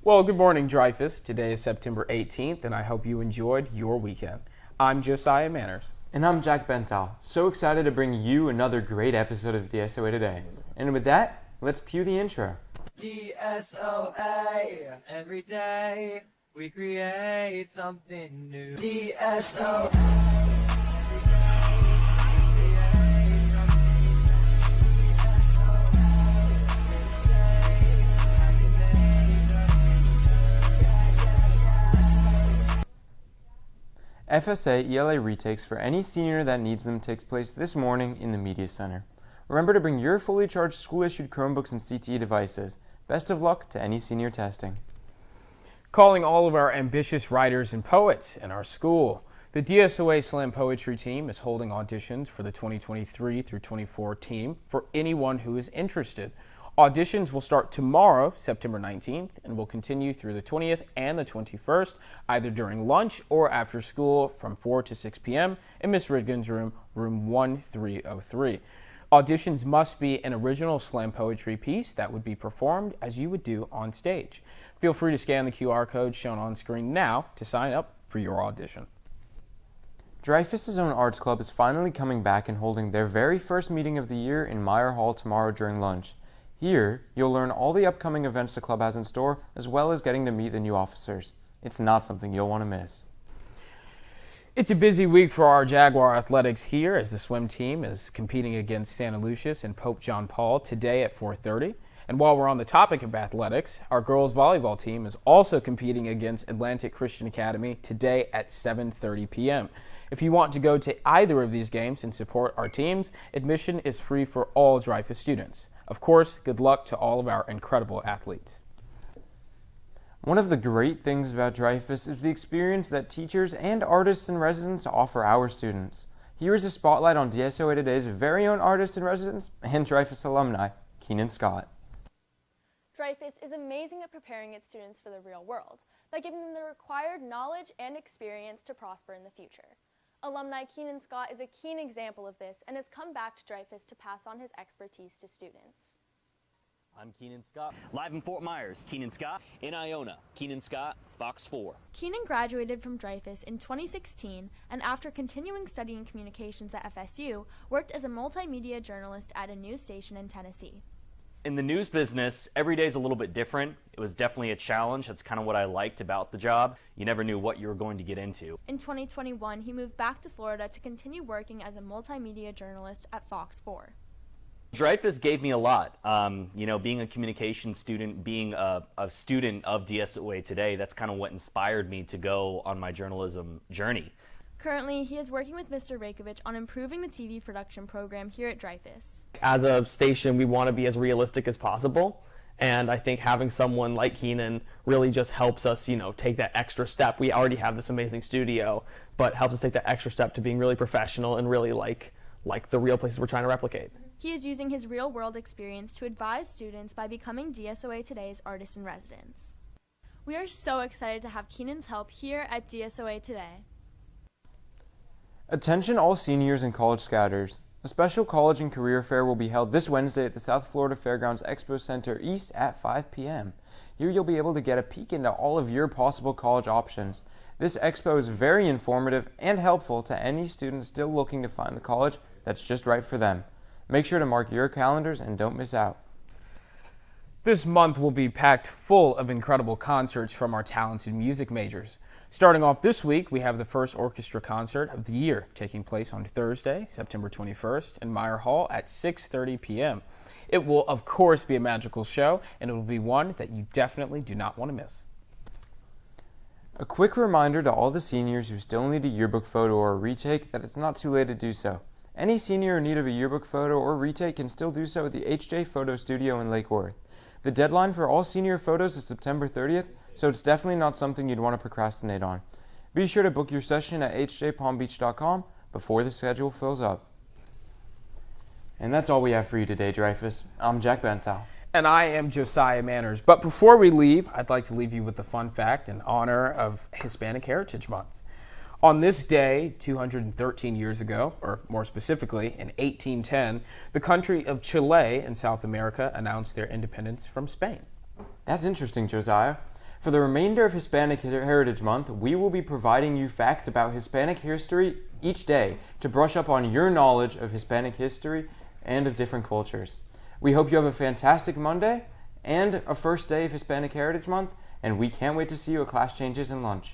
Well, good morning, Dreyfus. Today is September 18th, and I hope you enjoyed your weekend. I'm Josiah Manners. And I'm Jack Bental. So excited to bring you another great episode of DSOA today. And with that, let's cue the intro. DSOA, every day we create something new. DSOA. FSA ELA retakes for any senior that needs them takes place this morning in the Media Center. Remember to bring your fully charged school-issued Chromebooks and CTE devices. Best of luck to any senior testing. Calling all of our ambitious writers and poets in our school. The DSOA Slam Poetry team is holding auditions for the 2023 through 24 team for anyone who is interested. Auditions will start tomorrow, September 19th, and will continue through the 20th and the 21st, either during lunch or after school from 4 to 6 p.m. in Miss Ridgen's room, room 1303. Auditions must be an original slam poetry piece that would be performed as you would do on stage. Feel free to scan the QR code shown on screen now to sign up for your audition. Dreyfus' own arts club is finally coming back and holding their very first meeting of the year in Meyer Hall tomorrow during lunch. Here, you'll learn all the upcoming events the club has in store, as well as getting to meet the new officers. It's not something you'll want to miss. It's a busy week for our Jaguar athletics here as the swim team is competing against Santa Lucius and Pope John Paul today at 4:30. And while we're on the topic of athletics, our girls volleyball team is also competing against Atlantic Christian Academy today at 7:30 p.m. If you want to go to either of these games and support our teams, admission is free for all Dreyfus students. Of course, good luck to all of our incredible athletes. One of the great things about Dreyfus is the experience that teachers and artists in residence offer our students. Here is a spotlight on DSOA Today's very own artist in residence and Dreyfus alumni, Keenan Scott. Dreyfus is amazing at preparing its students for the real world by giving them the required knowledge and experience to prosper in the future. Alumni Keenan Scott is a keen example of this and has come back to Dreyfus to pass on his expertise to students. I'm Keenan Scott. Live in Fort Myers, Keenan Scott. In Iona, Keenan Scott, Fox 4. Keenan graduated from Dreyfus in 2016 and after continuing studying communications at FSU, worked as a multimedia journalist at a news station in Tennessee. In the news business, every day is a little bit different. It was definitely a challenge. That's kind of what I liked about the job. You never knew what you were going to get into. In 2021, he moved back to Florida to continue working as a multimedia journalist at Fox 4. Dreyfus gave me a lot. Being a communication student, being a student of DSOA Today, that's kind of what inspired me to go on my journalism journey. Currently, he is working with Mr. Rakovich on improving the TV production program here at Dreyfus. As a station, we want to be as realistic as possible, and I think having someone like Keenan really just helps us, take that extra step. We already have this amazing studio, but helps us take that extra step to being really professional and really like the real places we're trying to replicate. He is using his real-world experience to advise students by becoming DSOA Today's artist in residence. We are so excited to have Keenan's help here at DSOA Today. Attention all seniors and college scouters. A special college and career fair will be held this Wednesday at the South Florida Fairgrounds Expo Center East at 5 p.m. Here you'll be able to get a peek into all of your possible college options. This expo is very informative and helpful to any student still looking to find the college that's just right for them. Make sure to mark your calendars and don't miss out. This month will be packed full of incredible concerts from our talented music majors. Starting off this week, we have the first orchestra concert of the year taking place on Thursday, September 21st in Meyer Hall at 6:30 p.m. It will, of course, be a magical show, and it will be one that you definitely do not want to miss. A quick reminder to all the seniors who still need a yearbook photo or a retake that it's not too late to do so. Any senior in need of a yearbook photo or retake can still do so at the HJ Photo Studio in Lake Worth. The deadline for all senior photos is September 30th, so it's definitely not something you'd want to procrastinate on. Be sure to book your session at hjpalmbeach.com before the schedule fills up. And that's all we have for you today, Dreyfus. I'm Jack Bental. And I am Josiah Manners. But before we leave, I'd like to leave you with a fun fact in honor of Hispanic Heritage Month. On this day, 213 years ago, or more specifically, in 1810, the country of Chile in South America announced their independence from Spain. That's interesting, Josiah. For the remainder of Hispanic Heritage Month, we will be providing you facts about Hispanic history each day to brush up on your knowledge of Hispanic history and of different cultures. We hope you have a fantastic Monday and a first day of Hispanic Heritage Month, and we can't wait to see you at Class Changes and Lunch.